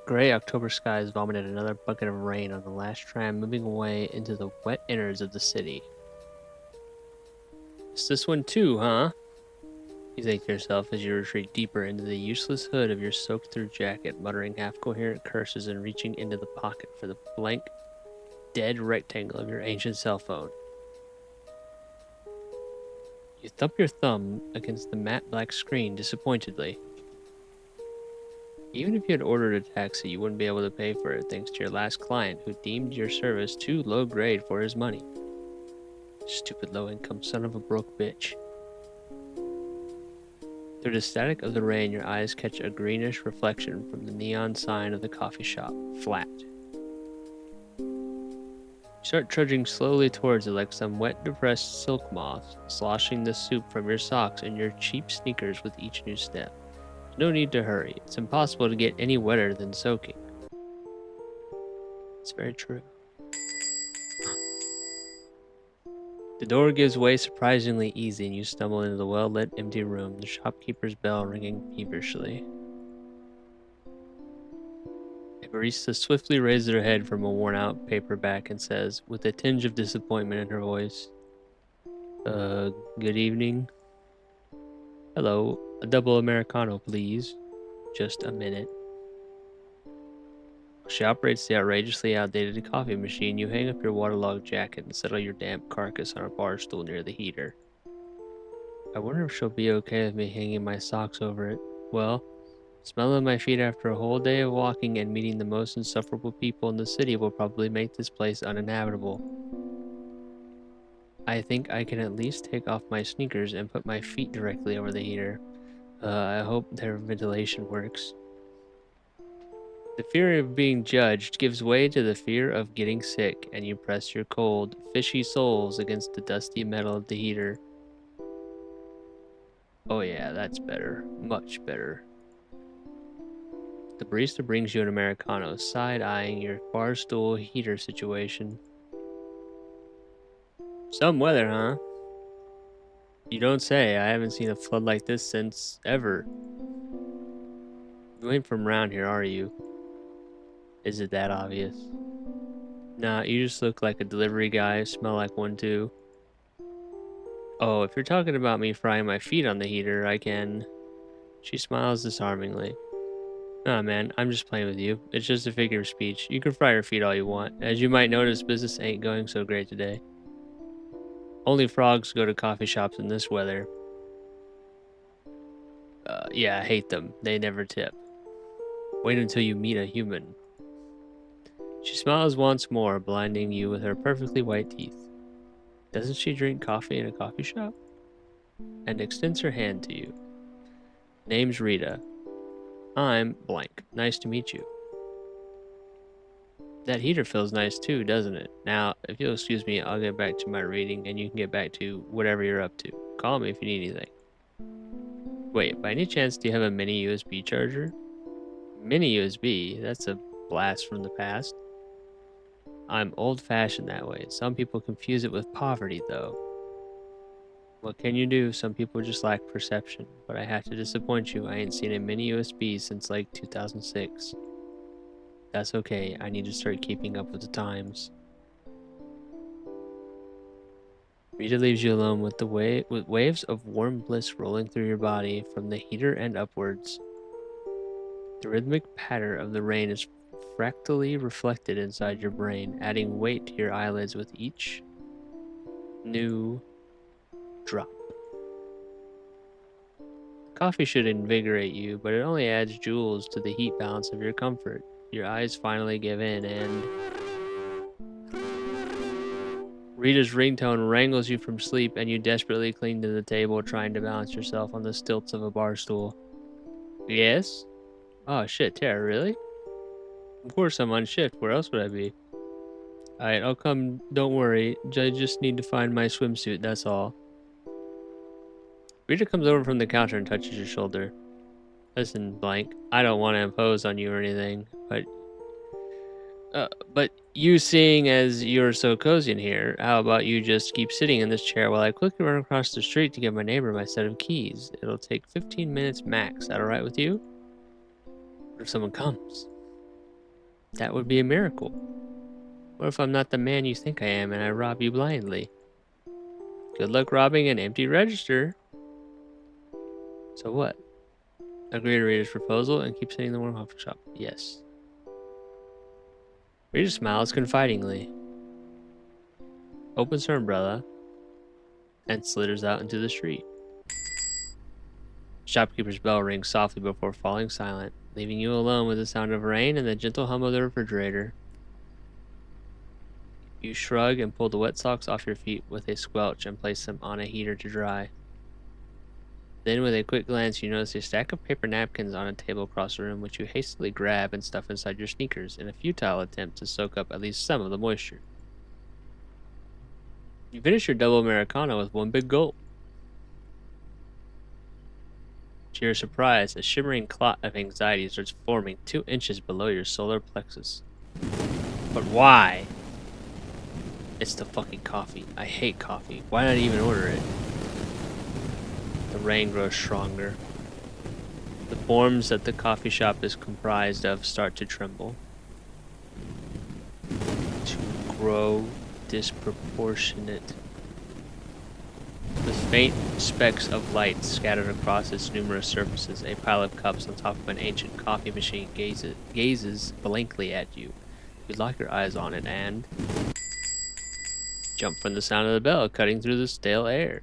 Gray October skies vomited another bucket of rain on the last tram moving away into the wet innards of the city. It's this one too, huh? You think to yourself as you retreat deeper into the useless hood of your soaked through jacket, muttering half coherent curses and reaching into the pocket for the blank, dead rectangle of your ancient cell phone. You thump your thumb against the matte black screen disappointedly. Even if you had ordered a taxi, you wouldn't be able to pay for it thanks to your last client who deemed your service too low grade for his money. Stupid low-income son of a broke bitch. Through the static of the rain, your eyes catch a greenish reflection from the neon sign of the coffee shop, flat. You start trudging slowly towards it like some wet, depressed silk moth, sloshing the soup from your socks and your cheap sneakers with each new step. No need to hurry. It's impossible to get any wetter than soaking. It's very true. The door gives way surprisingly easy and you stumble into the well-lit, empty room, the shopkeeper's bell ringing peevishly. A barista swiftly raises her head from a worn-out paperback and says, with a tinge of disappointment in her voice, good evening. Hello, a double Americano, please. Just a minute. She operates the outrageously outdated coffee machine. You hang up your waterlogged jacket and settle your damp carcass on a bar stool near the heater. I wonder if she'll be okay with me hanging my socks over it. Well, smelling my feet after a whole day of walking and meeting the most insufferable people in the city will probably make this place uninhabitable. I think I can at least take off my sneakers and put my feet directly over the heater. I hope their ventilation works. The fear of being judged gives way to the fear of getting sick, and you press your cold, fishy soles against the dusty metal of the heater. Oh yeah, that's better. Much better. The barista brings you an Americano, side-eyeing your bar stool heater situation. Some weather, huh? You don't say. I haven't seen a flood like this since ever. You ain't from around here, are you? Is it that obvious? Nah, you just look like a delivery guy, smell like one too. Oh, if you're talking about me frying my feet on the heater, I can... She smiles disarmingly. Nah, man, I'm just playing with you. It's just a figure of speech. You can fry your feet all you want. As you might notice, business ain't going so great today. Only frogs go to coffee shops in this weather. Yeah, I hate them. They never tip. Wait until you meet a human. She smiles once more, blinding you with her perfectly white teeth. Doesn't she drink coffee in a coffee shop? And extends her hand to you. Name's Rita. I'm blank. Nice to meet you. That heater feels nice too, doesn't it? Now, if you'll excuse me, I'll get back to my reading and you can get back to whatever you're up to. Call me if you need anything. Wait, by any chance do you have a mini USB charger? Mini USB? That's a blast from the past. I'm old-fashioned that way. Some people confuse it with poverty, though. What can you do? Some people just lack perception. But I have to disappoint you. I ain't seen a mini USB since like 2006. That's okay. I need to start keeping up with the times. Rita leaves you alone with with waves of warm bliss rolling through your body from the heater and upwards. The rhythmic patter of the rain is fractally reflected inside your brain, adding weight to your eyelids with each new drop. Coffee should invigorate you, but it only adds jewels to the heat balance of your comfort. Your eyes finally give in, and Rita's ringtone wrangles you from sleep, and you desperately cling to the table, trying to balance yourself on the stilts of a bar stool. Yes? Oh shit, Tara, really? Of course I'm on shift. Where else would I be? Alright, I'll come. Don't worry. I just need to find my swimsuit, that's all. Rita comes over from the counter and touches your shoulder. Listen, blank. I don't want to impose on you or anything, but you seeing as you're so cozy in here, how about you just keep sitting in this chair while I quickly run across the street to give my neighbor my set of keys? It'll take 15 minutes max. That alright with you? What if someone comes? That would be a miracle. What if I'm not the man you think I am and I rob you blindly? Good luck robbing an empty register. So what? Agree to Rita's proposal and keep sending the warm coffee shop. Yes. Rita smiles confidingly, opens her umbrella, and slithers out into the street. Shopkeeper's bell rings softly before falling silent, leaving you alone with the sound of rain and the gentle hum of the refrigerator. You shrug and pull the wet socks off your feet with a squelch and place them on a heater to dry. Then, with a quick glance, you notice a stack of paper napkins on a table across the room, which you hastily grab and stuff inside your sneakers in a futile attempt to soak up at least some of the moisture. You finish your double Americano with one big gulp. To your surprise, a shimmering clot of anxiety starts forming 2 inches below your solar plexus. But why? It's the fucking coffee. I hate coffee. Why not even order it? The rain grows stronger. The forms that the coffee shop is comprised of start to tremble. To grow disproportionate. With faint specks of light scattered across its numerous surfaces, a pile of cups on top of an ancient coffee machine gazes blankly at you. You lock your eyes on it and jump from the sound of the bell cutting through the stale air.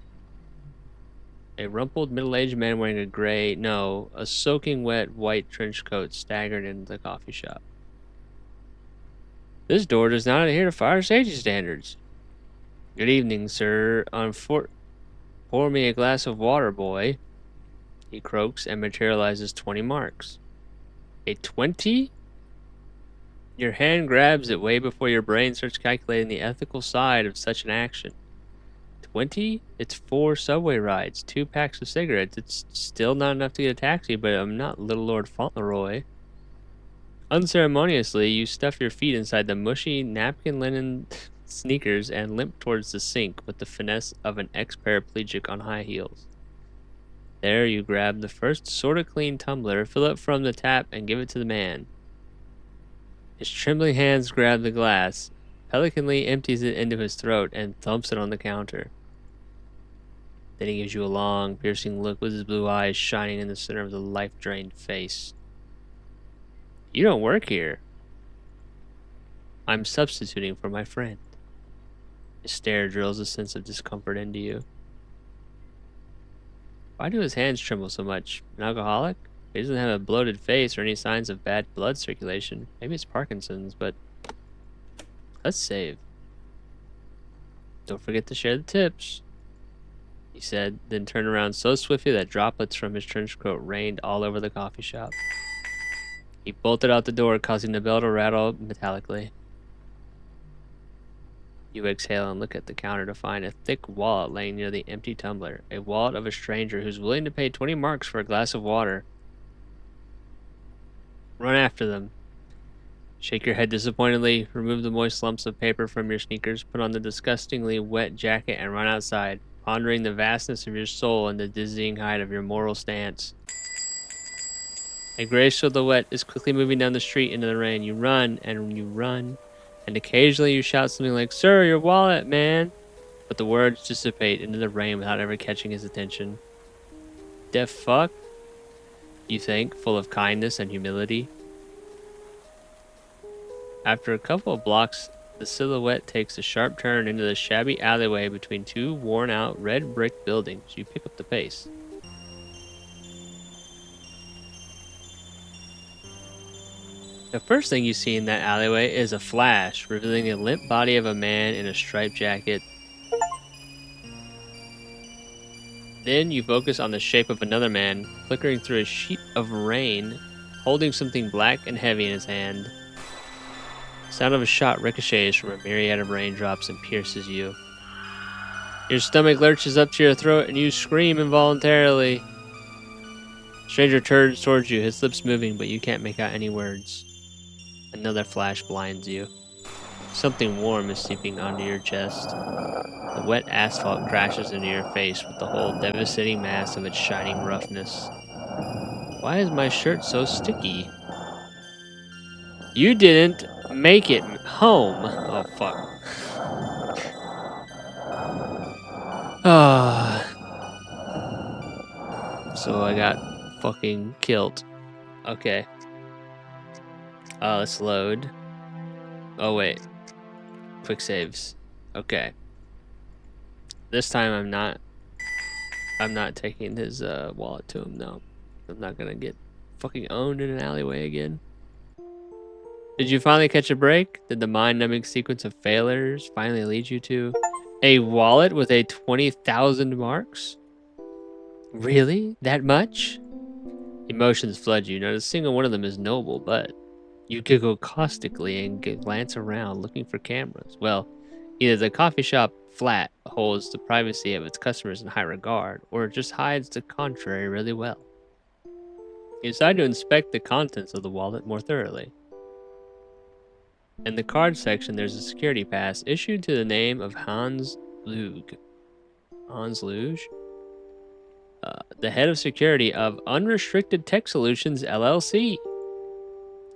A rumpled middle-aged man wearing a soaking wet white trench coat staggered into the coffee shop. This door does not adhere to fire safety standards. Good evening, sir. Pour me a glass of water, boy. He croaks and materializes 20 marks. A 20? Your hand grabs it way before your brain starts calculating the ethical side of such an action. 20? It's 4 subway rides, 2 packs of cigarettes. It's still not enough to get a taxi, but I'm not Little Lord Fauntleroy. Unceremoniously, you stuff your feet inside the mushy napkin linen sneakers and limp towards the sink with the finesse of an ex-paraplegic on high heels. There you grab the first sorta clean tumbler, fill it from the tap, and give it to the man. His trembling hands grab the glass, pelicanly empties it into his throat, and thumps it on the counter. Then he gives you a long, piercing look with his blue eyes shining in the center of the life-drained face. You don't work here. I'm substituting for my friend. His stare drills a sense of discomfort into you. Why do his hands tremble so much? An alcoholic? He doesn't have a bloated face or any signs of bad blood circulation. Maybe it's Parkinson's, but let's save. Don't forget to share the tips, he said, then turned around so swiftly that droplets from his trench coat rained all over the coffee shop. He bolted out the door, causing the bell to rattle metallically. You exhale and look at the counter to find a thick wallet laying near the empty tumbler, a wallet of a stranger who's willing to pay 20 marks for a glass of water. Run after them. Shake your head disappointedly, remove the moist lumps of paper from your sneakers, put on the disgustingly wet jacket, and run outside, pondering the vastness of your soul and the dizzying height of your moral stance. A gray silhouette is quickly moving down the street into the rain. You run, and occasionally you shout something like, "Sir, your wallet, man!" But the words dissipate into the rain without ever catching his attention. Deaf fuck, you think, full of kindness and humility. After a couple of blocks, the silhouette takes a sharp turn into the shabby alleyway between 2 worn-out red brick buildings. You pick up the pace. The first thing you see in that alleyway is a flash, revealing the limp body of a man in a striped jacket. Then you focus on the shape of another man, flickering through a sheet of rain, holding something black and heavy in his hand. The sound of a shot ricochets from a myriad of raindrops and pierces you. Your stomach lurches up to your throat and you scream involuntarily. The stranger turns towards you, his lips moving, but you can't make out any words. Another flash blinds you. Something warm is seeping onto your chest. The wet asphalt crashes into your face with the whole devastating mass of its shining roughness. Why is my shirt so sticky? You didn't make it home. Oh, fuck. Ah. So I got fucking killed. Okay. Let's load. Oh, wait. Quick saves. Okay. This time I'm not taking his wallet to him, no. I'm not gonna get fucking owned in an alleyway again. Did you finally catch a break? Did the mind-numbing sequence of failures finally lead you to a wallet with a 20,000 marks? Really? That much? Emotions flood you. Not a single one of them is noble, but you giggle caustically and glance around looking for cameras. Well, either the coffee shop flat holds the privacy of its customers in high regard, or it just hides the contrary really well. You decide to inspect the contents of the wallet more thoroughly. In the card section, there's a security pass issued to the name of Hans Luge. Hans Luge? The head of security of Unrestricted Tech Solutions, LLC.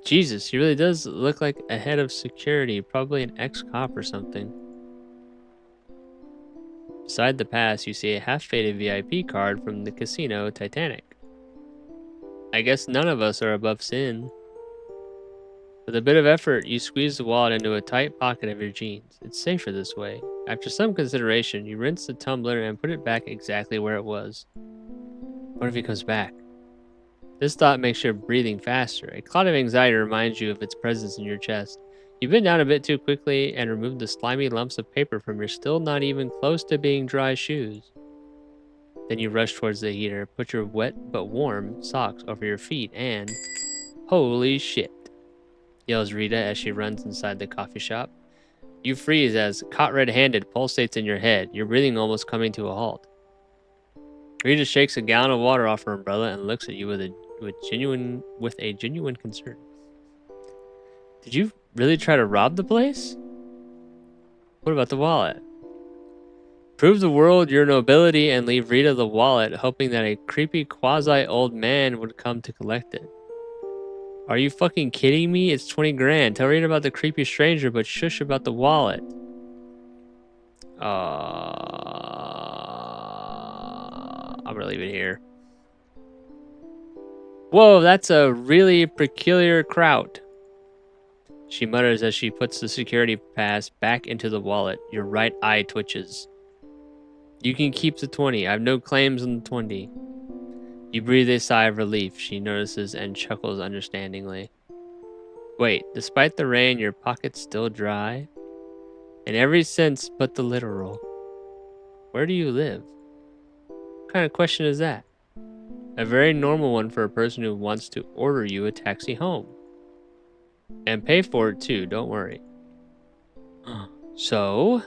Jesus, he really does look like a head of security, probably an ex-cop or something. Beside the pass, you see a half-faded VIP card from the casino Titanic. I guess none of us are above sin. With a bit of effort, you squeeze the wallet into a tight pocket of your jeans. It's safer this way. After some consideration, you rinse the tumbler and put it back exactly where it was. What if he comes back? This thought makes your breathing faster. A cloud of anxiety reminds you of its presence in your chest. You bend down a bit too quickly and remove the slimy lumps of paper from your still not even close to being dry shoes. Then you rush towards the heater, put your wet but warm socks over your feet, and... Holy shit, yells Rita as she runs inside the coffee shop. You freeze as, caught red-handed, pulsates in your head, your breathing almost coming to a halt. Rita shakes a gallon of water off her umbrella and looks at you with a genuine concern. Did you really try to rob the place? What about the wallet? Prove the world your nobility and leave Rita the wallet, hoping that a creepy quasi-old man would come to collect it. Are you fucking kidding me? It's 20 grand. Tell Rita about the creepy stranger, but shush about the wallet. I'm gonna leave it here. Whoa, that's a really peculiar crowd. She mutters as she puts the security pass back into the wallet. Your right eye twitches. You can keep the 20. I have no claims on the 20. You breathe a sigh of relief, she notices, and chuckles understandingly. Wait, despite the rain, your pocket's still dry? In every sense but the literal. Where do you live? What kind of question is that? A very normal one for a person who wants to order you a taxi home. And pay for it too, don't worry. So,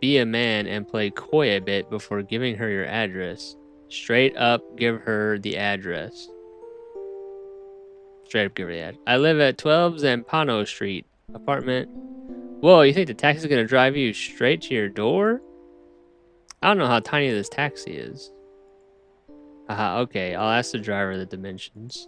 be a man and play coy a bit before giving her your address. Straight up give her the address. Straight up give her the address. I live at 12 Zampano Street, apartment. Whoa, you think the taxi's gonna drive you straight to your door? I don't know how tiny this taxi is. Haha, okay, I'll ask the driver the dimensions.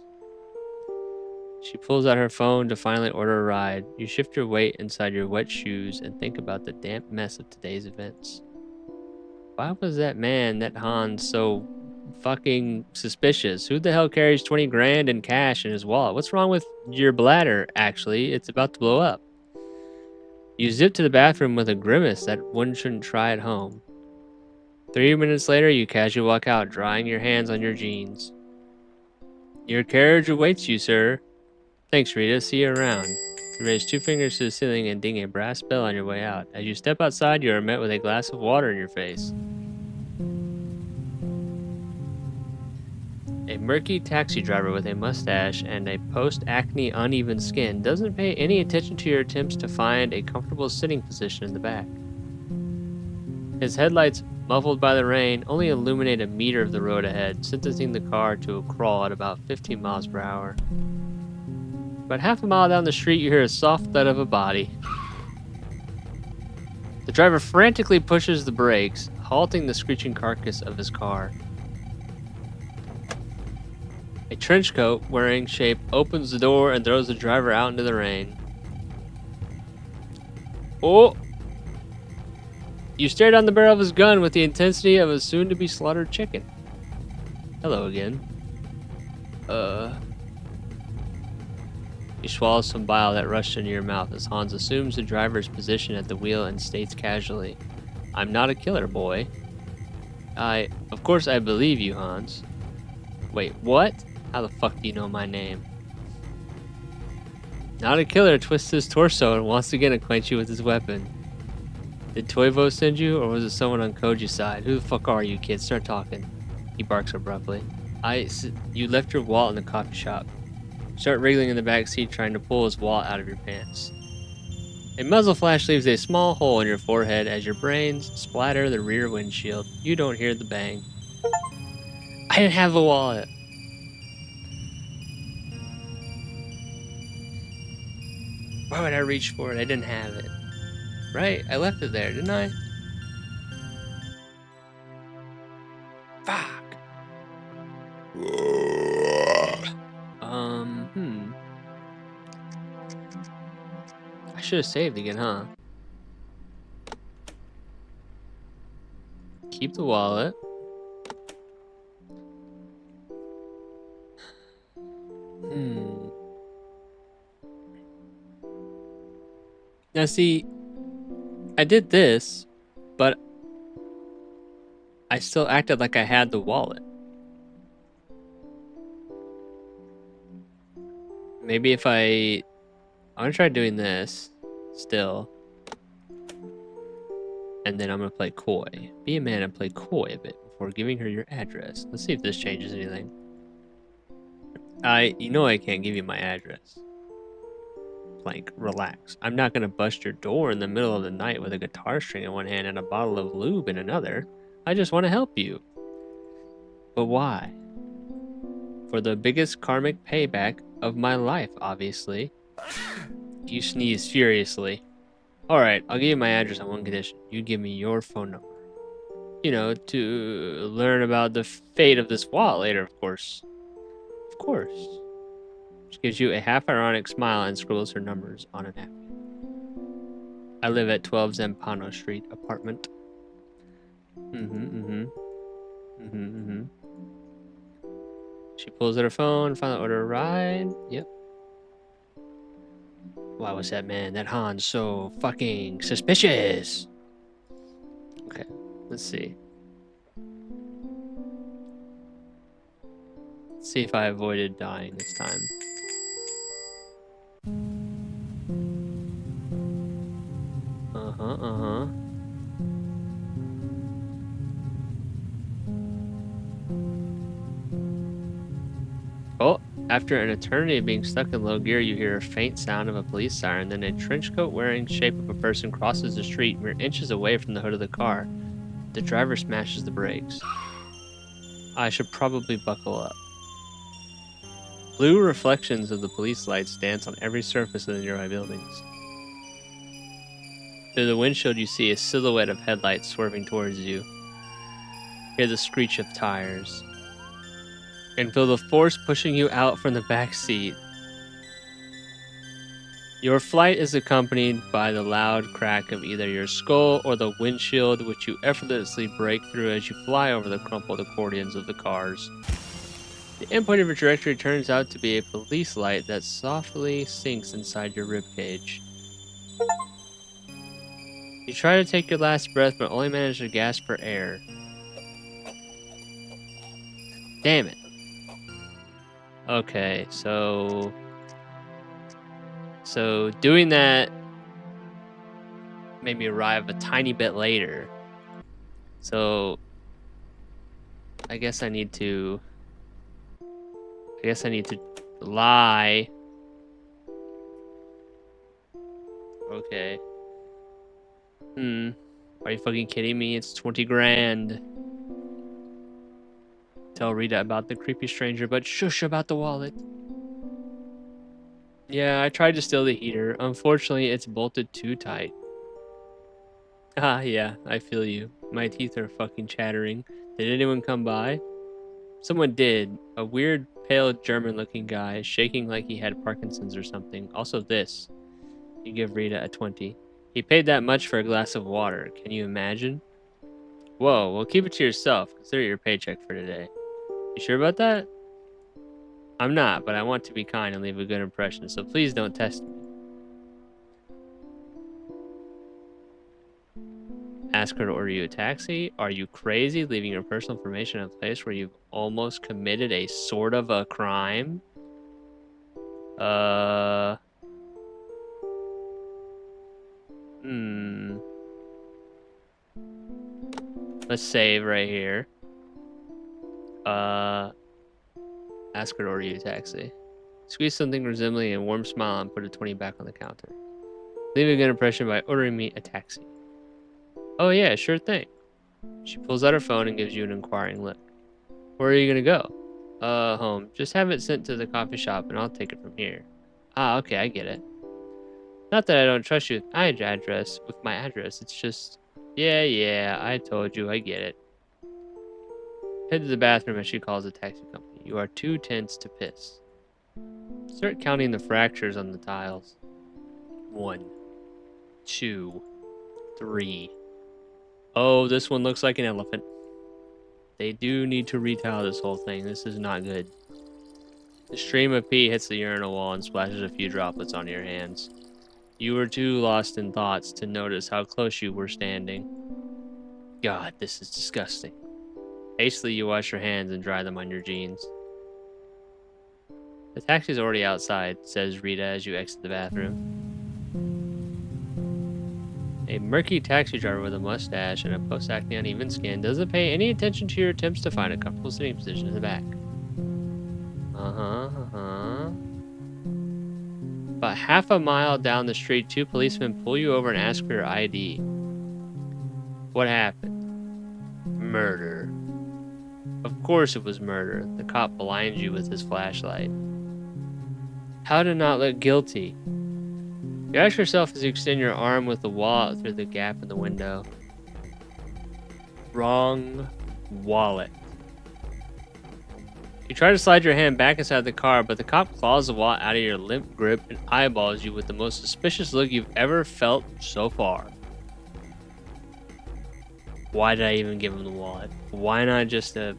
She pulls out her phone to finally order a ride. You shift your weight inside your wet shoes and think about the damp mess of today's events. Why was that man, that Hans, so fucking suspicious? Who the hell carries 20 grand in cash in his wallet? What's wrong with your bladder, actually? It's about to blow up. You zip to the bathroom with a grimace that one shouldn't try at home. 3 minutes later, you casually walk out, drying your hands on your jeans. Your carriage awaits you, sir. Thanks, Rita. See you around. You raise 2 fingers to the ceiling and ding a brass bell on your way out. As you step outside, you are met with a glass of water in your face. A murky taxi driver with a mustache and a post-acne uneven skin doesn't pay any attention to your attempts to find a comfortable sitting position in the back. His headlights, muffled by the rain, only illuminate a meter of the road ahead, sentencing the car to a crawl at about 15 miles per hour. About half a mile down the street, you hear a soft thud of a body. The driver frantically pushes the brakes, halting the screeching carcass of his car. A trench coat wearing shape opens the door and throws the driver out into the rain. Oh! You stare down the barrel of his gun with the intensity of a soon-to-be slaughtered chicken. Hello again. You swallow some bile that rushed into your mouth as Hans assumes the driver's position at the wheel and states casually, "I'm not a killer, boy." Of course I believe you, Hans. Wait, what? How the fuck do you know my name? Not a killer twists his torso and once again acquaints you with his weapon. Did Toivo send you, or was it someone on Koji's side? Who the fuck are you, kid? Start talking. He barks abruptly. You left your wallet in the coffee shop. Start wriggling in the back seat trying to pull his wallet out of your pants. A muzzle flash leaves a small hole in your forehead as your brains splatter the rear windshield. You don't hear the bang. I didn't have a wallet. Why would I reach for it? I didn't have it. Right? I left it there, didn't I? Fuck. I should have saved again, huh? Keep the wallet. Now see, I did this, but I still acted like I had the wallet. Maybe if I'm gonna try doing this still. And then I'm gonna play coy. Be a man and play coy a bit before giving her your address. Let's see if this changes anything. You know I can't give you my address. Plank, relax. I'm not gonna bust your door in the middle of the night with a guitar string in one hand and a bottle of lube in another. I just want to help you. But why? For the biggest karmic payback of my life, obviously. You sneeze furiously. Alright, I'll give you my address on one condition. You give me your phone number. You know, to learn about the fate of this wallet later, of course. Of course. She gives you a half-ironic smile and scribbles her numbers on a napkin. I live at 12 Zampano Street, apartment. She pulls out her phone, finally order a ride. Yep. Why was that Hans so fucking suspicious? Okay, let's see. Let's see if I avoided dying this time. Oh, after an eternity of being stuck in low gear, you hear a faint sound of a police siren. Then a trench coat wearing shape of a person crosses the street mere inches away from the hood of the car. The driver smashes the brakes. I should probably buckle up. Blue reflections of the police lights dance on every surface of the nearby buildings. Through the windshield, you see a silhouette of headlights swerving towards you. Hear the screech of tires. And feel the force pushing you out from the back seat. Your flight is accompanied by the loud crack of either your skull or the windshield, which you effortlessly break through as you fly over the crumpled accordions of the cars. The endpoint of your trajectory turns out to be a police light that softly sinks inside your ribcage. You try to take your last breath, but only manage to gasp for air. Damn it. Okay, so doing that made me arrive a tiny bit later. So I guess I need to lie. Okay. Are you fucking kidding me? It's 20 grand. Tell Rita about the creepy stranger, but shush about the wallet. Yeah, I tried to steal the heater. Unfortunately, it's bolted too tight. Ah, yeah, I feel you. My teeth are fucking chattering. Did anyone come by? Someone did. A weird pale German-looking guy, shaking like he had Parkinson's or something. Also this. You give Rita a 20. He paid that much for a glass of water. Can you imagine? Whoa, well keep it to yourself. Consider it your paycheck for today. You sure about that? I'm not, but I want to be kind and leave a good impression, so please don't test me. Ask her to order you a taxi? Are you crazy leaving your personal information in a place where you've almost committed a sort of a crime? Let's save right here. Ask her to order you a taxi. Squeeze something resembling a warm smile and put a 20 back on the counter. Leave a good impression by ordering me a taxi. Oh yeah, sure thing. She pulls out her phone and gives you an inquiring look. Where are you gonna go? Home. Just have it sent to the coffee shop and I'll take it from here. Ah, okay, I get it. Not that I don't trust you with my address. It's just... Yeah, I told you, I get it. Head to the bathroom as she calls the taxi company. You are too tense to piss. Start counting the fractures on the tiles. 1, 2, 3. Oh, this one looks like an elephant. They do need to retile this whole thing. This is not good. The stream of pee hits the urinal wall and splashes a few droplets on your hands. You were too lost in thoughts to notice how close you were standing. God, this is disgusting. Hastily, you wash your hands and dry them on your jeans. The taxi's already outside, says Rita as you exit the bathroom. A murky taxi driver with a mustache and a post-acne uneven skin doesn't pay any attention to your attempts to find a comfortable sitting position in the back. About half a mile down the street, 2 policemen pull you over and ask for your ID. What happened? Murder. Of course it was murder. The cop blinds you with his flashlight. How to not look guilty? You ask yourself as you extend your arm with the wallet through the gap in the window. Wrong wallet. You try to slide your hand back inside the car, but the cop claws the wallet out of your limp grip and eyeballs you with the most suspicious look you've ever felt so far. Why did I even give him the wallet? Why not just the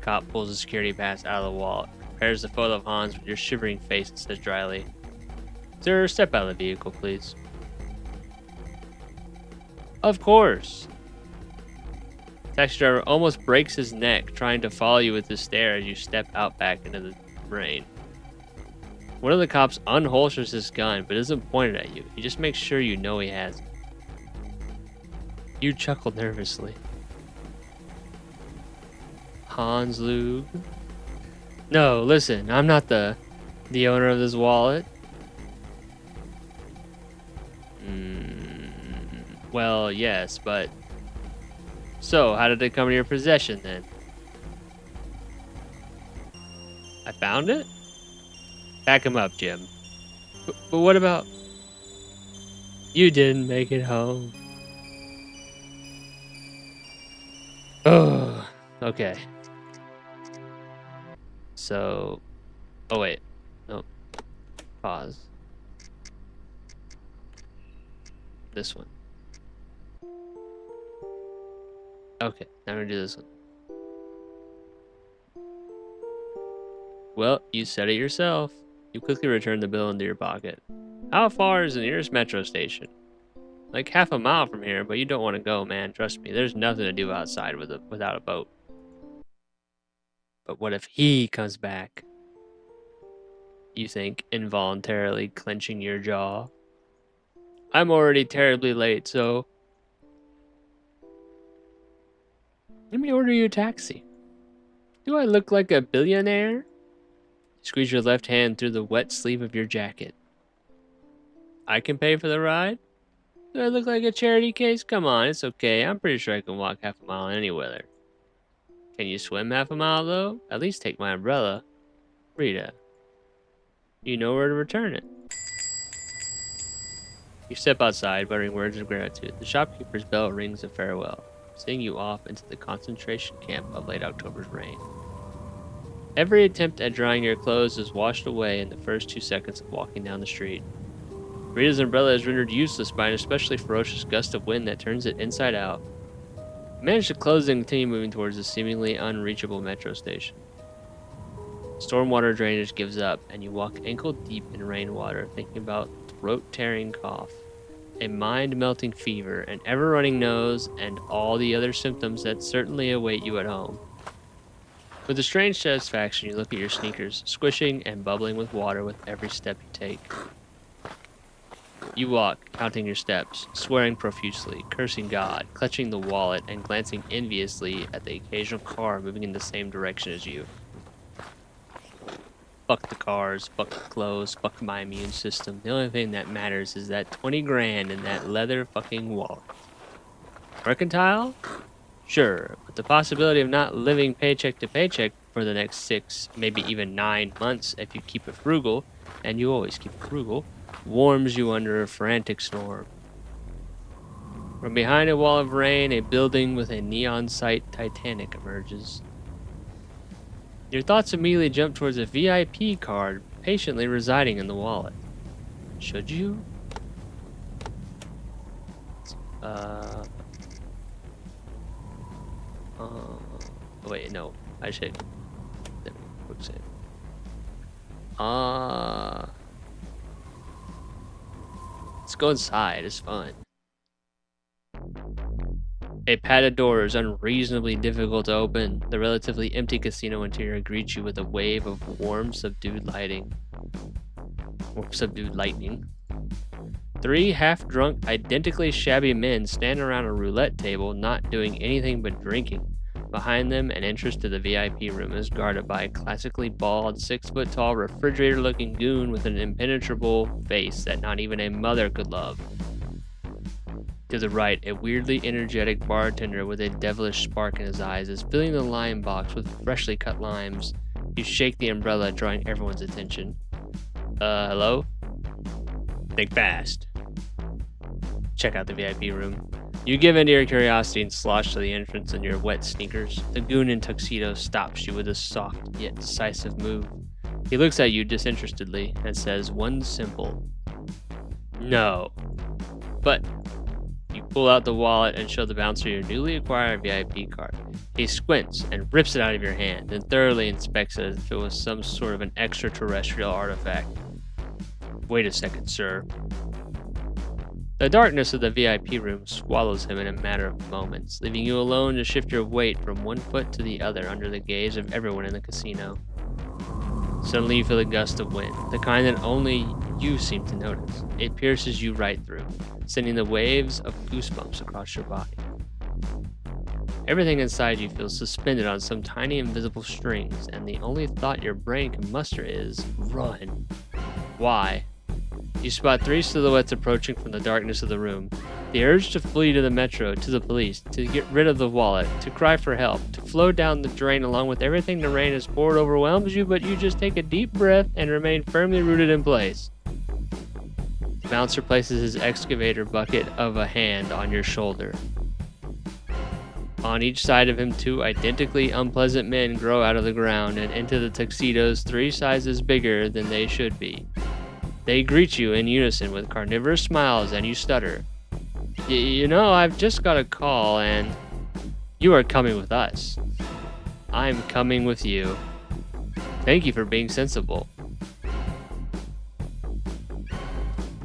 cop pulls the security pass out of the wallet, compares the photo of Hans with your shivering face and says dryly, "Sir, step out of the vehicle, please." Of course. Taxi driver almost breaks his neck trying to follow you with his stare as you step out back into the rain. One of the cops unholsters his gun but isn't pointed at you. He just makes sure you know he has it. You chuckle nervously. Hans Lug? No, listen, I'm not the owner of this wallet. Well, yes, but... So, how did it come to your possession, then? I found it? Back him up, Jim. But what about... You didn't make it home. Oh, okay. So... Oh, wait. No. Pause. This one. Okay, now we're gonna do this one. Well, you said it yourself. You quickly return the bill into your pocket. How far is the nearest metro station? Like half a mile from here, but you don't want to go, man. Trust me, there's nothing to do outside without a boat. But what if he comes back? You think, involuntarily clenching your jaw. I'm already terribly late, so... Let me order you a taxi. Do I look like a billionaire? Squeeze your left hand through the wet sleeve of your jacket. I can pay for the ride? Do I look like a charity case? Come on, it's okay. I'm pretty sure I can walk half a mile in any weather. Can you swim half a mile, though? At least take my umbrella. Rita. You know where to return it. You step outside, muttering words of gratitude. The shopkeeper's bell rings a farewell, sending you off into the concentration camp of late October's rain. Every attempt at drying your clothes is washed away in the first 2 seconds of walking down the street. Rita's umbrella is rendered useless by an especially ferocious gust of wind that turns it inside out. You manage to close and continue moving towards the seemingly unreachable metro station. Stormwater drainage gives up, and you walk ankle deep in rainwater, thinking about throat-tearing cough, a mind-melting fever, an ever-running nose, and all the other symptoms that certainly await you at home. With a strange satisfaction, you look at your sneakers, squishing and bubbling with water with every step you take. You walk, counting your steps, swearing profusely, cursing God, clutching the wallet, and glancing enviously at the occasional car moving in the same direction as you. Fuck the cars, fuck the clothes, fuck my immune system. The only thing that matters is that 20 grand in that leather fucking wallet. Mercantile? Sure, but the possibility of not living paycheck to paycheck for the next 6, maybe even 9 months if you keep it frugal, and you always keep it frugal, warms you under a frantic storm. From behind a wall of rain, a building with a neon sight Titanic emerges. Your thoughts immediately jump towards a VIP card patiently residing in the wallet. Should you? Wait, no. I should. Let me quick save. Let's go inside. It's fun. A padded door is unreasonably difficult to open. The relatively empty casino interior greets you with a wave of warm, subdued lightning. 3 half-drunk, identically shabby men stand around a roulette table, not doing anything but drinking. Behind them, an entrance to the VIP room is guarded by a classically bald, 6-foot-tall, refrigerator-looking goon with an impenetrable face that not even a mother could love. To the right, a weirdly energetic bartender with a devilish spark in his eyes is filling the lime box with freshly cut limes. You shake the umbrella, drawing everyone's attention. Hello? Think fast. Check out the VIP room. You give in to your curiosity and slosh to the entrance in your wet sneakers. The goon in tuxedo stops you with a soft yet decisive move. He looks at you disinterestedly and says one simple no. But you pull out the wallet and show the bouncer your newly acquired VIP card. He squints and rips it out of your hand, then thoroughly inspects it as if it was some sort of an extraterrestrial artifact. Wait a second, sir. The darkness of the VIP room swallows him in a matter of moments, leaving you alone to shift your weight from one foot to the other under the gaze of everyone in the casino. Suddenly you feel a gust of wind, the kind that only you seem to notice. It pierces you right through, sending the waves of goosebumps across your body. Everything inside you feels suspended on some tiny invisible strings, and the only thought your brain can muster is, run. Why? You spot 3 silhouettes approaching from the darkness of the room. The urge to flee to the metro, to the police, to get rid of the wallet, to cry for help, to flow down the drain along with everything the rain has poured overwhelms you, but you just take a deep breath and remain firmly rooted in place. The bouncer places his excavator bucket of a hand on your shoulder. On each side of him, 2 identically unpleasant men grow out of the ground and into the tuxedos 3 sizes bigger than they should be. They greet you in unison with carnivorous smiles, and you stutter. You know, I've just got a call, and you are coming with us. I'm coming with you. Thank you for being sensible.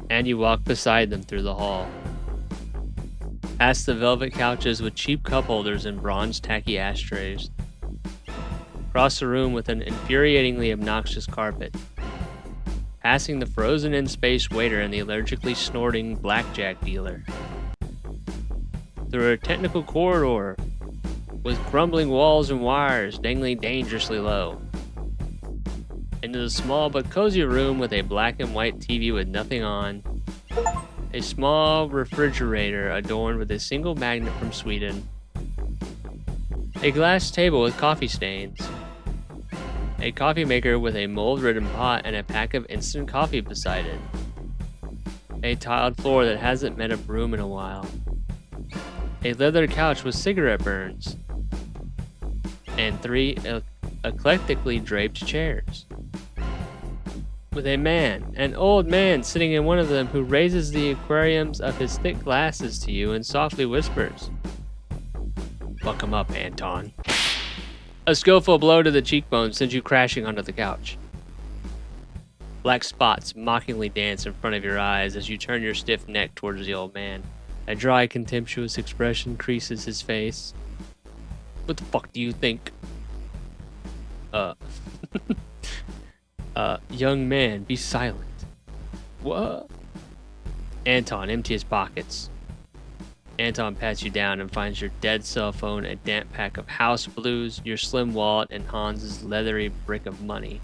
And you walk beside them through the hall. Past the velvet couches with cheap cup holders and bronze tacky ashtrays. Across the room with an infuriatingly obnoxious carpet. Passing the frozen-in-space waiter and the allergically snorting blackjack dealer. Through a technical corridor with crumbling walls and wires dangling dangerously low. Into the small but cozy room with a black and white TV with nothing on. A small refrigerator adorned with a single magnet from Sweden. A glass table with coffee stains. A coffee maker with a mold-ridden pot and a pack of instant coffee beside it. A tiled floor that hasn't met a broom in a while. A leather couch with cigarette burns. And 3 eclectically draped chairs, with a man, an old man, sitting in one of them who raises the aquariums of his thick glasses to you and softly whispers, "Buck him up, Anton." A skillful blow to the cheekbone sends you crashing onto the couch. Black spots mockingly dance in front of your eyes as you turn your stiff neck towards the old man. A dry, contemptuous expression creases his face. "What the fuck do you think?" Young man, be silent. What? Anton, empty his pockets. Anton pats you down and finds your dead cell phone, a damp pack of house blues, your slim wallet, and Hans's leathery brick of money.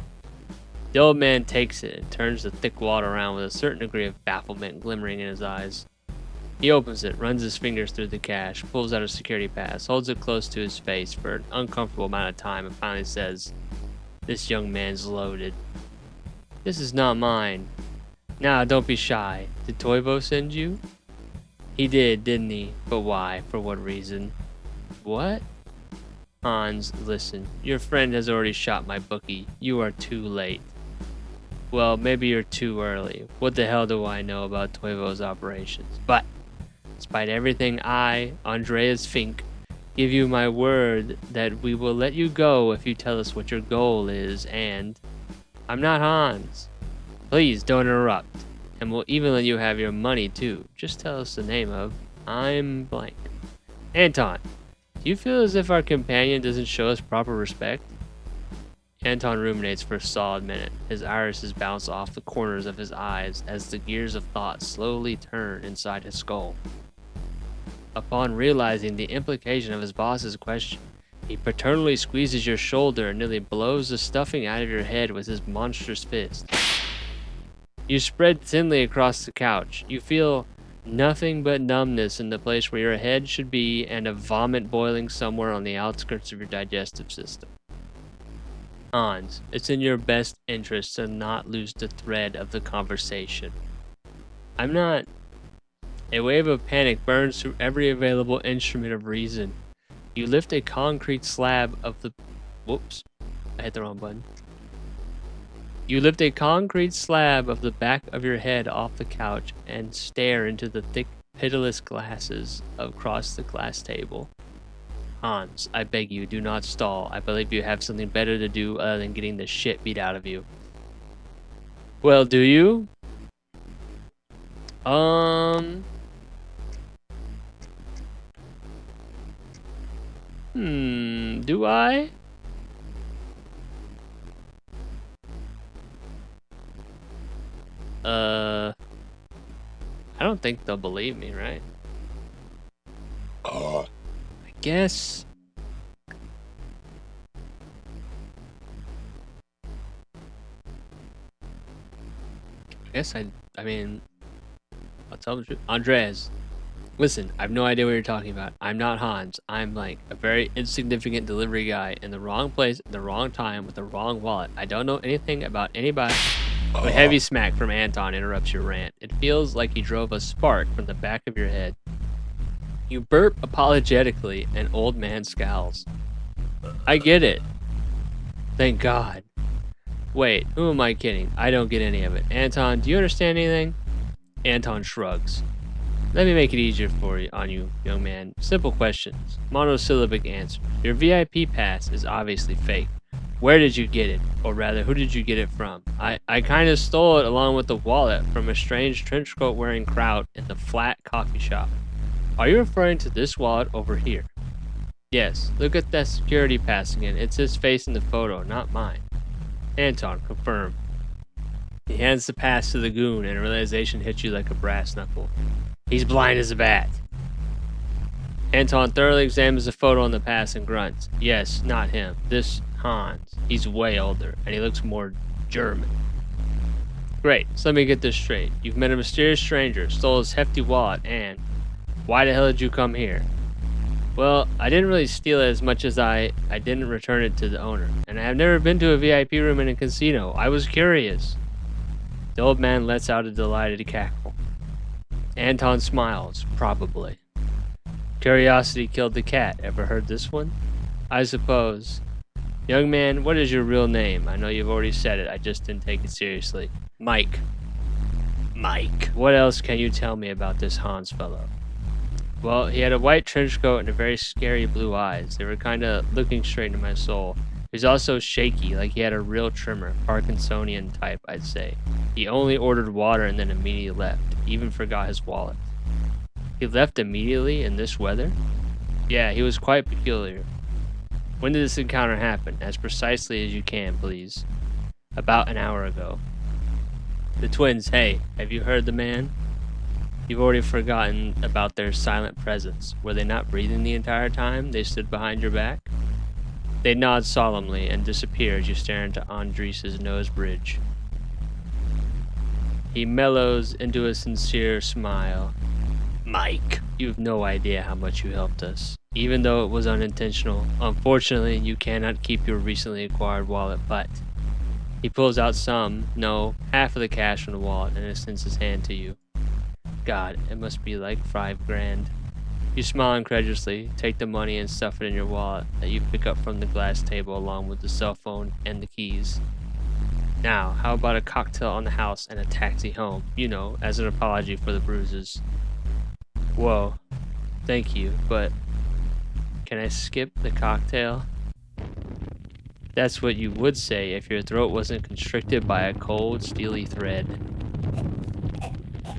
The old man takes it and turns the thick wallet around with a certain degree of bafflement glimmering in his eyes. He opens it, runs his fingers through the cash, pulls out a security pass, holds it close to his face for an uncomfortable amount of time, and finally says, "This young man's loaded." "This is not mine." "Now, don't be shy. Did Toivo send you?" "He did, didn't he? But why? For what reason?" "What?" "Hans, listen. Your friend has already shot my bookie. You are too late." "Well, maybe you're too early. What the hell do I know about Toivo's operations? But, despite everything, I, Andreas Fink, give you my word that we will let you go if you tell us what your goal is, and I'm not Hans. Please don't interrupt. And we'll even let you have your money too. Just tell us the name of I'm blank. Anton, do you feel as if our companion doesn't show us proper respect?" Anton ruminates for a solid minute. His irises bounce off the corners of his eyes as the gears of thought slowly turn inside his skull. Upon realizing the implication of his boss's question, he paternally squeezes your shoulder and nearly blows the stuffing out of your head with his monstrous fist. You spread thinly across the couch. You feel nothing but numbness in the place where your head should be and a vomit boiling somewhere on the outskirts of your digestive system. Hans, it's in your best interest to not lose the thread of the conversation. I'm not... A wave of panic burns through every available instrument of reason. You lift a concrete slab of the... Whoops. I hit the wrong button. You lift a concrete slab of the back of your head off the couch and stare into the thick, pitiless glasses across the glass table. Hans, I beg you, do not stall. I believe you have something better to do other than getting the shit beat out of you. Well, do you? Do I? I don't think they'll believe me, right? I guess. I mean, I'll tell the truth. Andres, listen, I have no idea what you're talking about. I'm not Hans. I'm like a very insignificant delivery guy in the wrong place at the wrong time with the wrong wallet. I don't know anything about anybody. A heavy smack from Anton interrupts your rant. It feels like he drove a spark from the back of your head. You burp apologetically, and old man scowls. I get it. Thank God. Wait, who am I kidding? I don't get any of it. Anton, do you understand anything? Anton shrugs. Let me make it easier on you, young man. Simple questions. Monosyllabic answer. Your VIP pass is obviously fake. Where did you get it? Or rather, who did you get it from? I kind of stole it along with the wallet from a strange trench coat wearing crowd in the flat coffee shop. Are you referring to this wallet over here? Yes, look at that security pass again. It's his face in the photo, not mine. Anton, confirm. He hands the pass to the goon and realization hits you like a brass knuckle. He's blind as a bat. Anton thoroughly examines the photo on the pass and grunts. Yes, not him. This Hans. He's way older, and he looks more German. Great, so let me get this straight. You've met a mysterious stranger, stole his hefty wallet, and... Why the hell did you come here? Well, I didn't really steal it as much as I didn't return it to the owner, and I have never been to a VIP room in a casino. I was curious. The old man lets out a delighted cackle. Anton smiles, probably. Curiosity killed the cat. Ever heard this one? I suppose. Young man, what is your real name? I know you've already said it. I just didn't take it seriously. Mike. Mike. What else can you tell me about this Hans fellow? Well, he had a white trench coat and a very scary blue eyes. They were kind of looking straight into my soul. He was also shaky, like he had a real tremor, Parkinsonian type, I'd say. He only ordered water and then immediately left. He even forgot his wallet. He left immediately in this weather? Yeah, he was quite peculiar. When did this encounter happen? As precisely as you can, please. About an hour ago. The twins, hey, have you heard the man? You've already forgotten about their silent presence. Were they not breathing the entire time they stood behind your back? They nod solemnly and disappear as you stare into Andres' nose bridge. He mellows into a sincere smile. Mike, you have no idea how much you helped us. Even though it was unintentional, unfortunately, you cannot keep your recently acquired wallet, but... He pulls out half of the cash from the wallet and extends his hand to you. God, it must be like $5,000. You smile incredulously, take the money and stuff it in your wallet that you pick up from the glass table along with the cell phone and the keys. Now, how about a cocktail on the house and a taxi home? You know, as an apology for the bruises. Whoa, thank you, but can I skip the cocktail? That's what you would say if your throat wasn't constricted by a cold, steely thread.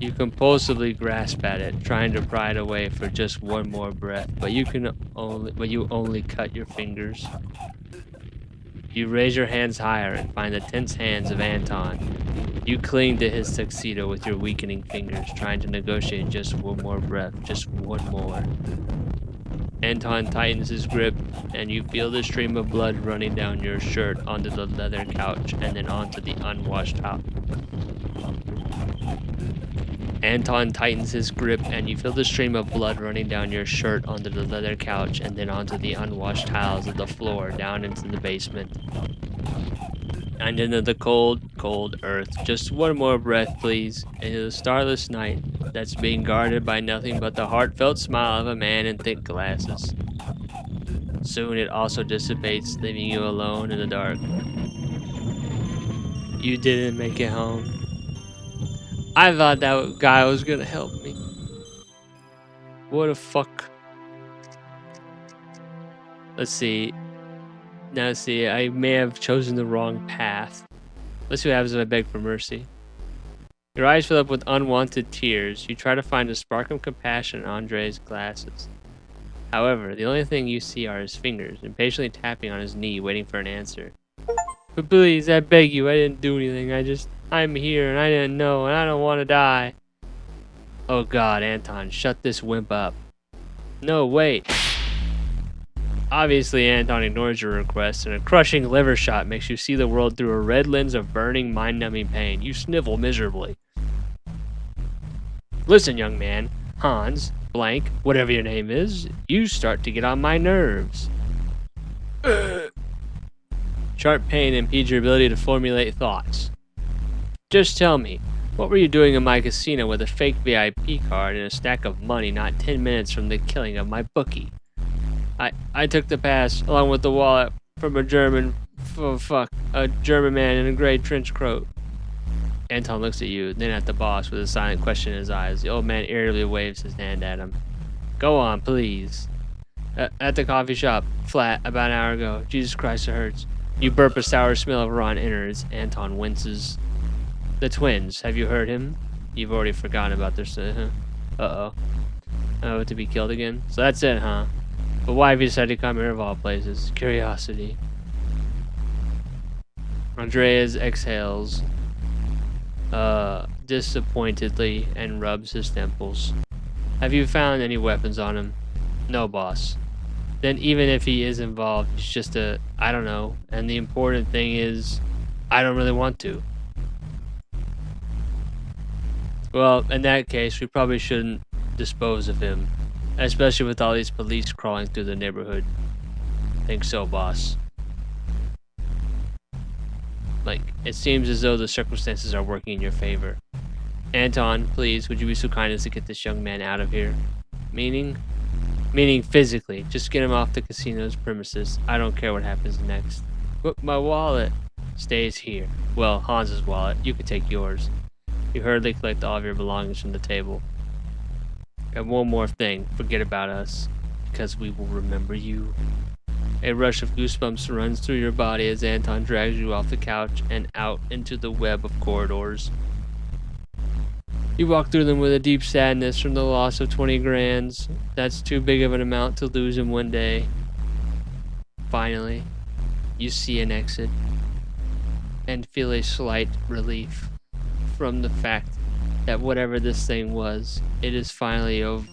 You compulsively grasp at it, trying to pry it away for just one more breath, but you only cut your fingers. You raise your hands higher and find the tense hands of Anton. You cling to his tuxedo with your weakening fingers, trying to negotiate just one more breath, just one more. Anton tightens his grip, and you feel the stream of blood running down your shirt onto the leather couch and then onto the unwashed towel. Anton tightens his grip, and you feel the stream of blood running down your shirt onto the leather couch and then onto the unwashed tiles of the floor down into the basement. And into the cold, cold earth. Just one more breath, please, into the starless night that's being guarded by nothing but the heartfelt smile of a man in thick glasses. Soon it also dissipates, leaving you alone in the dark. You didn't make it home. I thought that guy was gonna help me. What the fuck? Let's see. Now see, I may have chosen the wrong path. Let's see what happens if I beg for mercy. Your eyes fill up with unwanted tears. You try to find a spark of compassion in Andre's glasses. However, the only thing you see are his fingers, impatiently tapping on his knee, waiting for an answer. But please, I beg you, I didn't do anything. I'm here and I didn't know and I don't want to die. Oh God, Anton, shut this wimp up. No, wait. Obviously, Anton ignores your request, and a crushing liver shot makes you see the world through a red lens of burning, mind-numbing pain. You snivel miserably. Listen, young man, Hans, blank, whatever your name is, you start to get on my nerves. Sharp pain impedes your ability to formulate thoughts. Just tell me, what were you doing in my casino with a fake VIP card and a stack of money not 10 minutes from the killing of my bookie? I took the pass along with the wallet from a German man in a gray trench coat. Anton looks at you, then at the boss with a silent question in his eyes. The old man irritably waves his hand at him. Go on, please. At the coffee shop, flat, about an hour ago. Jesus Christ, it hurts. You burp a sour smell of raw innards. Anton winces. The twins, have you heard him? You've already forgotten about their son. Uh-oh. Oh, to be killed again? So that's it, huh? But why have you decided to come here of all places? Curiosity. Andreas exhales disappointedly and rubs his temples. Have you found any weapons on him? No, boss. Then even if he is involved, he's just I don't know. And the important thing is, I don't really want to. Well, in that case, we probably shouldn't dispose of him. Especially with all these police crawling through the neighborhood. Think so, boss. Like, it seems as though the circumstances are working in your favor. Anton, please, would you be so kind as to get this young man out of here? Meaning physically. Just get him off the casino's premises. I don't care what happens next. But my wallet stays here. Well, Hans's wallet. You can take yours. You hurriedly collect all of your belongings from the table. And one more thing, forget about us, because we will remember you. A rush of goosebumps runs through your body as Anton drags you off the couch and out into the web of corridors. You walk through them with a deep sadness from the loss of 20 grands. That's too big of an amount to lose in one day. Finally, you see an exit and feel a slight relief from the fact that whatever this thing was, it is finally over.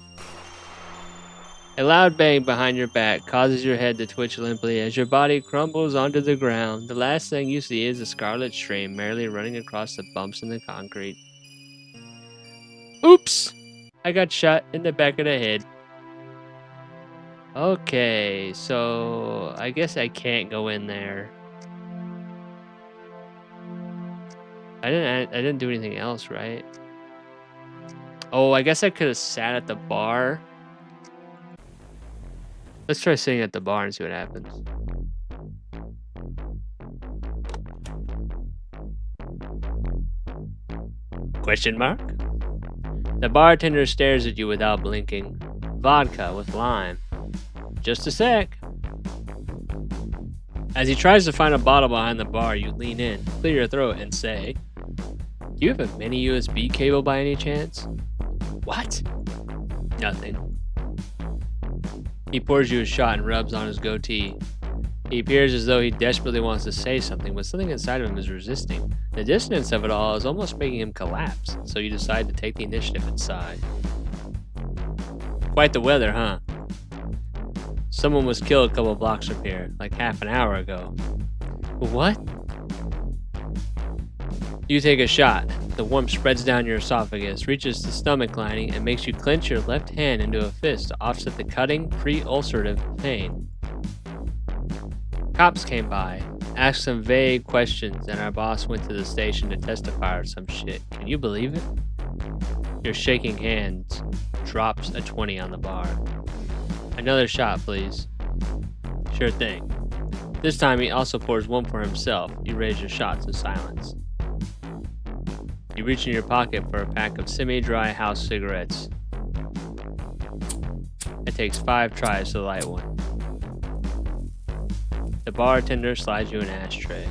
A loud bang behind your back causes your head to twitch limply as your body crumbles onto the ground. The last thing you see is a scarlet stream merrily running across the bumps in the concrete. Oops! I got shot in the back of the head. Okay, so I guess I can't go in there. I didn't do anything else, right? Oh, I guess I could have sat at the bar. Let's try sitting at the bar and see what happens. Question mark? The bartender stares at you without blinking. Vodka with lime. Just a sec. As he tries to find a bottle behind the bar, you lean in, clear your throat, and say, "Do you have a mini USB cable by any chance?" What? Nothing. He pours you a shot and rubs on his goatee. He appears as though he desperately wants to say something, but something inside of him is resisting. The dissonance of it all is almost making him collapse, so you decide to take the initiative inside. Quite the weather, huh? Someone was killed a couple blocks from here, like half an hour ago. What? You take a shot. The warmth spreads down your esophagus, reaches the stomach lining, and makes you clench your left hand into a fist to offset the cutting, pre-ulcerative pain. Cops came by, asked some vague questions, and our boss went to the station to testify or some shit. Can you believe it? Your shaking hands drops a 20 on the bar. Another shot, please. Sure thing. This time he also pours one for himself. You raise your shots in silence. You reach in your pocket for a pack of semi-dry house cigarettes. It takes 5 tries to light one. The bartender slides you an ashtray.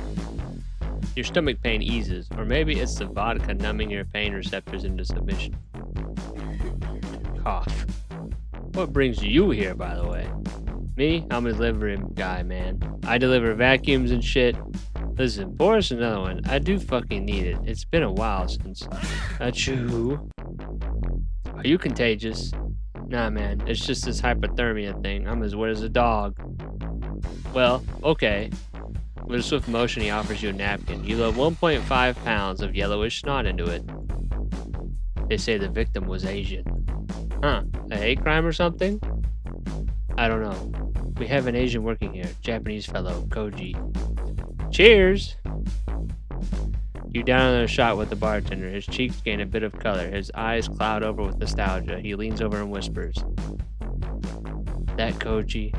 Your stomach pain eases, or maybe it's the vodka numbing your pain receptors into submission. Cough. What brings you here, by the way? Me? I'm a delivery guy, man. I deliver vacuums and shit. Listen, pour us another one. I do fucking need it. It's been a while since... Achoo. Are you contagious? Nah, man. It's just this hypothermia thing. I'm as wet as a dog. Well, okay. With a swift motion, he offers you a napkin. You load 1.5 pounds of yellowish snot into it. They say the victim was Asian. Huh? A hate crime or something? I don't know. We have an Asian working here. Japanese fellow, Koji. Cheers! You down another shot with the bartender. His cheeks gain a bit of color. His eyes cloud over with nostalgia. He leans over and whispers. That Koji,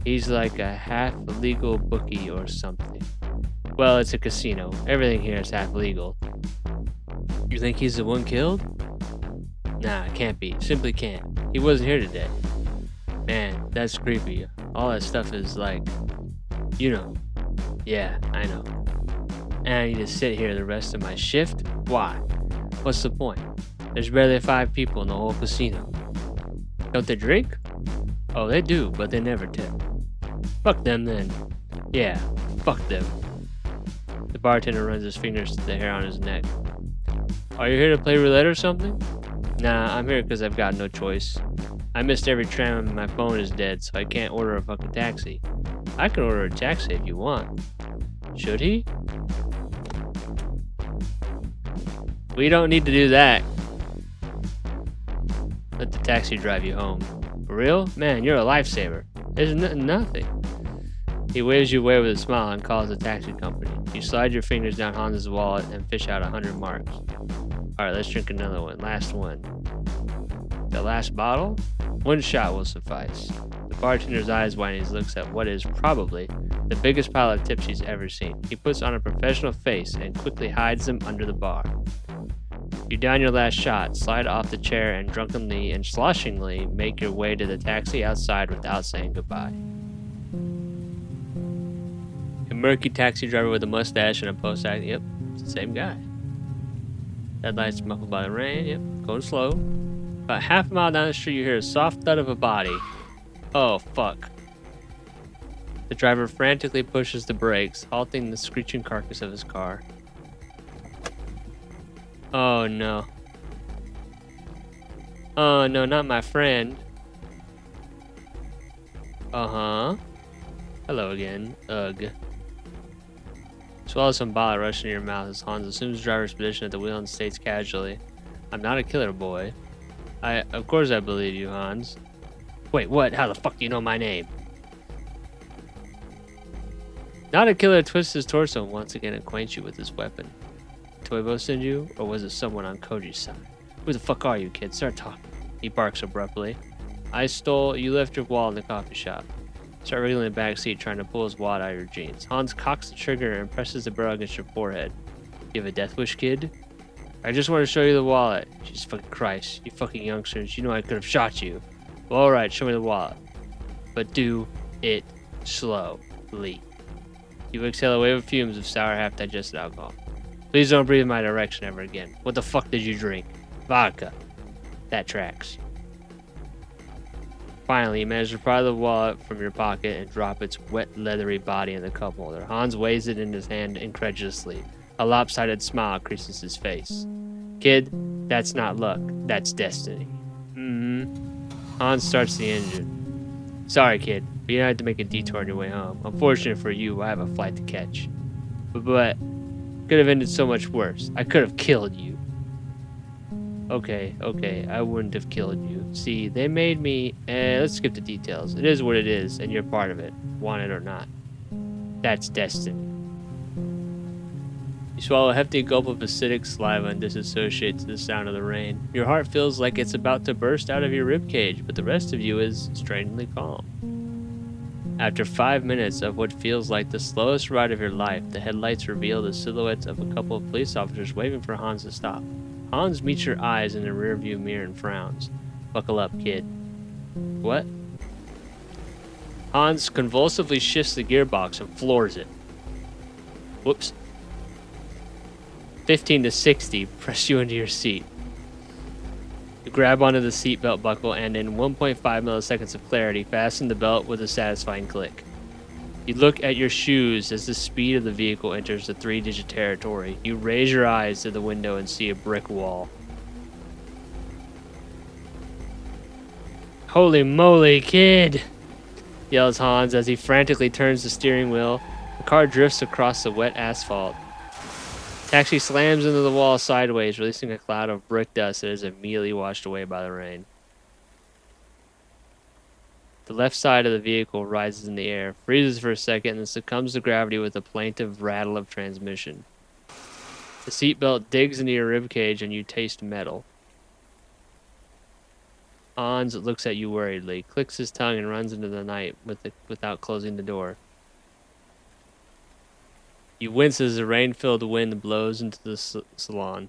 he's like a half-legal bookie or something. Well, it's a casino. Everything here is half-legal. You think he's the one killed? Nah, can't be. Simply can't. He wasn't here today. Man, that's creepy. All that stuff is like... You know. Yeah, I know. And I need to sit here the rest of my shift? Why? What's the point? There's barely 5 people in the whole casino. Don't they drink? Oh, they do, but they never tip. Fuck them then. Yeah, fuck them. The bartender runs his fingers through the hair on his neck. Are you here to play roulette or something? Nah, I'm here because I've got no choice. I missed every tram and my phone is dead, so I can't order a fucking taxi. I can order a taxi if you want. Should he? We don't need to do that. Let the taxi drive you home. For real? Man, you're a lifesaver. There's nothing. He waves you away with a smile and calls the taxi company. You slide your fingers down Hans's wallet and fish out 100 marks. Alright, let's drink another one. Last one. The last bottle? 1 shot will suffice. The bartender's eyes widen as he looks at what is probably The biggest pile of tips she's ever seen. He puts on a professional face and quickly hides them under the bar. You down your last shot, slide off the chair, and drunkenly and sloshingly make your way to the taxi outside without saying goodbye. A murky taxi driver with a mustache and a post-act. Yep, it's the same guy. Headlights muffled by the rain. Yep, going slow. About half a mile down the street, you hear a soft thud of a body. Oh, fuck. The driver frantically pushes the brakes, halting the screeching carcass of his car. Oh, no. Oh, no, not my friend. Uh-huh. Hello again. Ugh. Swallow some bile rushing in your mouth as Hans assumes driver's position at the wheel and states casually, I'm not a killer, boy. Of course I believe you, Hans. Wait, what? How the fuck do you know my name? Not a killer twists his torso and once again acquaints you with his weapon. Toivo send you, or was it someone on Koji's side? Who the fuck are you, kid? Start talking. He barks abruptly. You left your wallet in the coffee shop. Start wriggling in the back seat, trying to pull his wallet out of your jeans. Hans cocks the trigger and presses the barrel against your forehead. You have a death wish, kid? I just want to show you the wallet. Jesus fucking Christ. You fucking youngsters. You know I could have shot you. Well, alright, show me the wallet. But do it slowly. You exhale a wave of fumes of sour, half-digested alcohol. Please don't breathe in my direction ever again. What the fuck did you drink? Vodka. That tracks. Finally, you manage to pry the wallet from your pocket and drop its wet, leathery body in the cup holder. Hans weighs it in his hand incredulously. A lopsided smile creases his face. Kid, that's not luck. That's destiny. Hans starts the engine. Sorry, kid, but you had to make a detour on your way home. Unfortunate for you, I have a flight to catch. But could have ended so much worse. I could have killed you. Okay, I wouldn't have killed you. See, they made me... let's skip the details. It is what it is, and you're part of it, want it or not. That's destiny. You swallow a hefty gulp of acidic saliva and disassociate to the sound of the rain. Your heart feels like it's about to burst out of your ribcage, but the rest of you is strangely calm. After 5 minutes of what feels like the slowest ride of your life, the headlights reveal the silhouettes of a couple of police officers waving for Hans to stop. Hans meets your eyes in the rearview mirror and frowns. Buckle up, kid. What? Hans convulsively shifts the gearbox and floors it. Whoops. 15 to 60 press you into your seat. You grab onto the seatbelt buckle and in 1.5 milliseconds of clarity, fasten the belt with a satisfying click. You look at your shoes as the speed of the vehicle enters the 3-digit territory. You raise your eyes to the window and see a brick wall. Holy moly, kid! Yells Hans as he frantically turns the steering wheel. The car drifts across the wet asphalt. Taxi slams into the wall sideways, releasing a cloud of brick dust that is immediately washed away by the rain. The left side of the vehicle rises in the air, freezes for a second, and then succumbs to gravity with a plaintive rattle of transmission. The seatbelt digs into your ribcage and you taste metal. Hans looks at you worriedly, clicks his tongue, and runs into the night without closing the door. You wince as the rain-filled wind blows into the salon.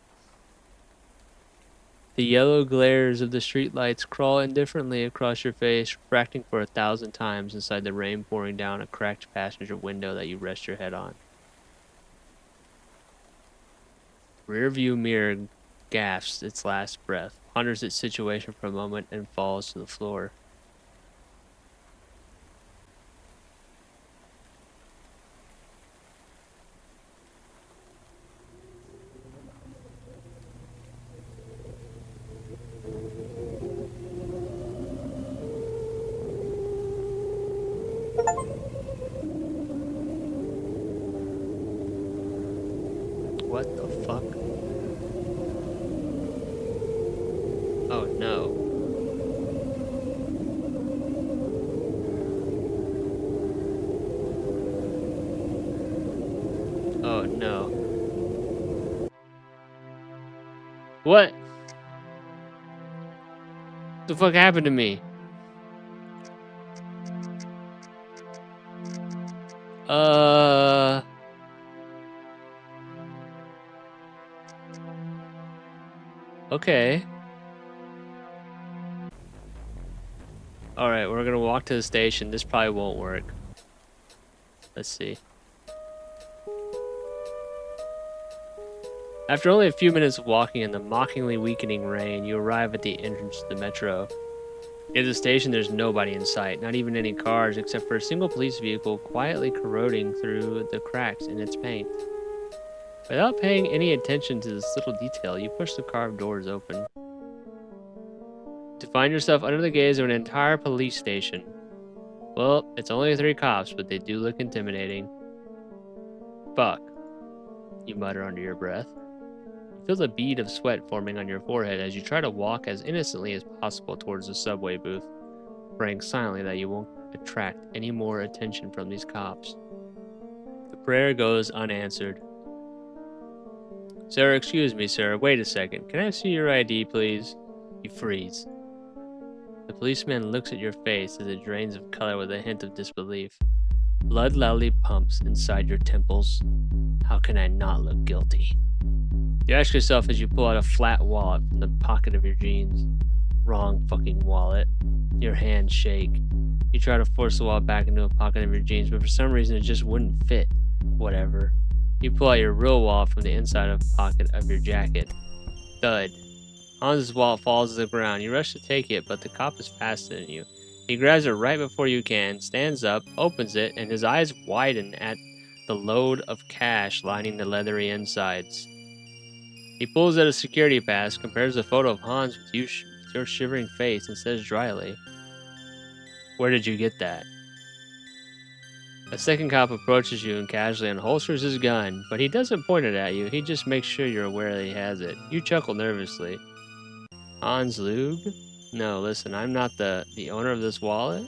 The yellow glares of the streetlights crawl indifferently across your face, refracting for 1,000 times inside the rain pouring down a cracked passenger window that you rest your head on. Rearview mirror gasps its last breath, ponders its situation for a moment, and falls to the floor. What the fuck? Oh no. Oh no. What? The fuck happened to me? Uh... Okay. Alright, we're gonna walk to the station. This probably won't work. Let's see. After only a few minutes of walking in the mockingly weakening rain, you arrive at the entrance to the metro. Near the station, there's nobody in sight, not even any cars, except for a single police vehicle quietly corroding through the cracks in its paint. Without paying any attention to this little detail, you push the carved doors open to find yourself under the gaze of an entire police station. Well, it's only 3 cops, but they do look intimidating. Fuck, you mutter under your breath. You feel the bead of sweat forming on your forehead as you try to walk as innocently as possible towards the subway booth, praying silently that you won't attract any more attention from these cops. The prayer goes unanswered. Sir, excuse me, sir. Wait a second. Can I see your ID, please? You freeze. The policeman looks at your face as it drains of color with a hint of disbelief. Blood loudly pumps inside your temples. How can I not look guilty? You ask yourself as you pull out a flat wallet from the pocket of your jeans. Wrong fucking wallet. Your hands shake. You try to force the wallet back into a pocket of your jeans, but for some reason it just wouldn't fit. Whatever. You pull out your real wallet from the inside of the pocket of your jacket. Thud. Hans's wallet falls to the ground. You rush to take it, but the cop is faster than you. He grabs it right before you can, stands up, opens it, and his eyes widen at the load of cash lining the leathery insides. He pulls out a security pass, compares the photo of Hans with your shivering face, and says dryly, "Where did you get that?" A second cop approaches you and casually unholsters his gun, but he doesn't point it at you. He just makes sure you're aware that he has it. You chuckle nervously. Hans Lug? No, listen, I'm not the owner of this wallet?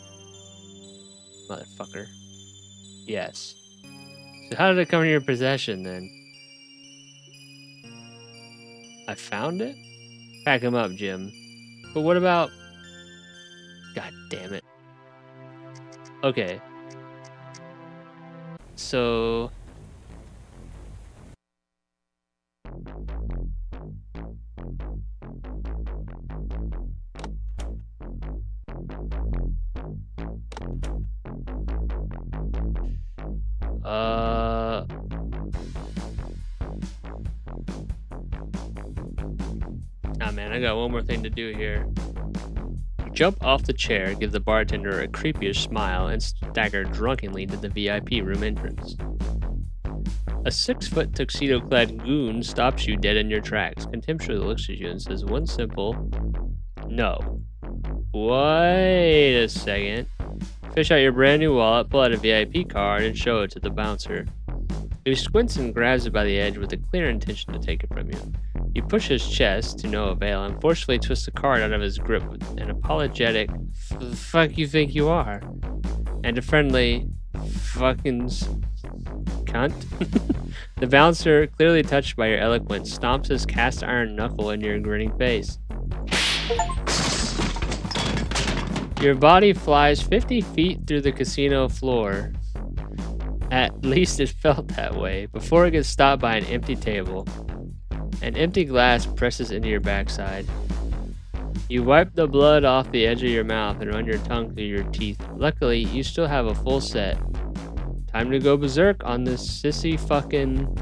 Motherfucker. Yes. So how did it come in your possession then? I found it? Pack him up, Jim. But what about... God damn it. Okay. So... Ah man, I got one more thing to do here. You jump off the chair, give the bartender a creepyish smile, and stagger drunkenly to the VIP room entrance. A 6-foot tuxedo-clad goon stops you dead in your tracks, contemptuously looks at you and says one simple, "No." Wait a second. Fish out your brand new wallet, pull out a VIP card, and show it to the bouncer. He squints and grabs it by the edge with a clear intention to take it from you. You push his chest to no avail and forcefully twist the card out of his grip with an apologetic, "The fuck you think you are?" and a friendly, "fucking cunt." The bouncer, clearly touched by your eloquence, stomps his cast iron knuckle in your grinning face. Your body flies 50 feet through the casino floor. At least it felt that way, before it gets stopped by an empty table. An empty glass presses into your backside. You wipe the blood off the edge of your mouth and run your tongue through your teeth. Luckily, you still have a full set. Time to go berserk on this sissy fucking...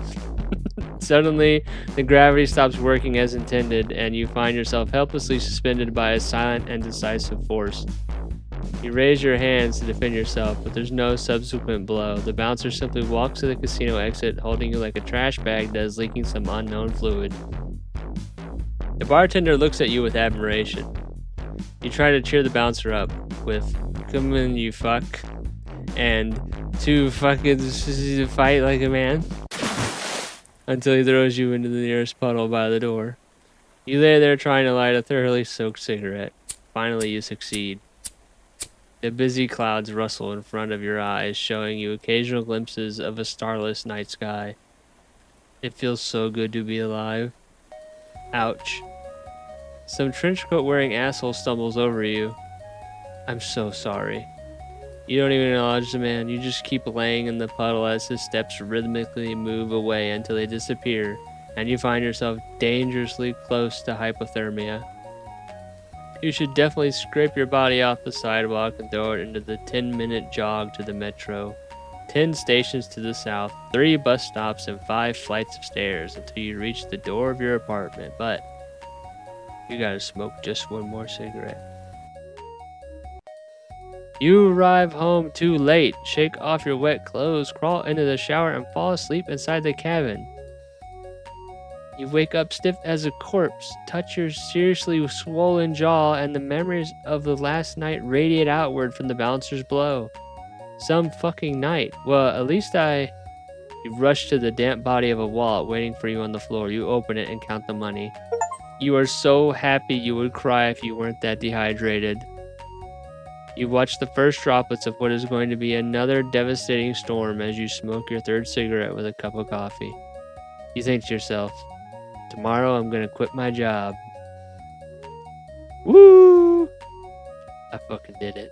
Suddenly, the gravity stops working as intended, and you find yourself helplessly suspended by a silent and decisive force. You raise your hands to defend yourself, but there's no subsequent blow. The bouncer simply walks to the casino exit, holding you like a trash bag that is leaking some unknown fluid. The bartender looks at you with admiration. You try to cheer the bouncer up with, "Come in, you fuck," and "to fucking fight like a man," until he throws you into the nearest puddle by the door. You lay there trying to light a thoroughly soaked cigarette. Finally, you succeed. The busy clouds rustle in front of your eyes, showing you occasional glimpses of a starless night sky. It feels so good to be alive. Ouch. Some trenchcoat wearing asshole stumbles over you. "I'm so sorry." You don't even acknowledge the man. You just keep laying in the puddle as his steps rhythmically move away until they disappear, and you find yourself dangerously close to hypothermia. You should definitely scrape your body off the sidewalk and throw it into the 10-minute jog to the metro. 10 stations to the south, 3 bus stops, and 5 flights of stairs until you reach the door of your apartment. But you gotta smoke just one more cigarette. You arrive home too late, shake off your wet clothes, crawl into the shower, and fall asleep inside the cabin. You wake up stiff as a corpse, touch your seriously swollen jaw, and the memories of the last night radiate outward from the bouncers below. Some fucking night. Well, at least You rush to the damp body of a wallet waiting for you on the floor. You open it and count the money. You are so happy you would cry if you weren't that dehydrated. You watch the first droplets of what is going to be another devastating storm as you smoke your third cigarette with a cup of coffee. You think to yourself, tomorrow I'm gonna quit my job. Woo! I fucking did it.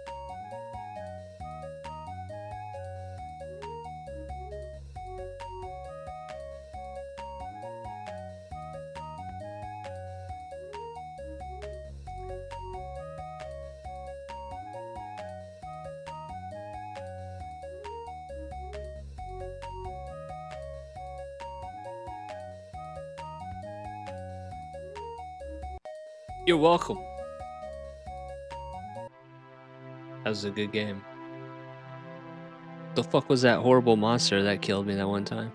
You're welcome. That was a good game. The fuck was that horrible monster that killed me that one time?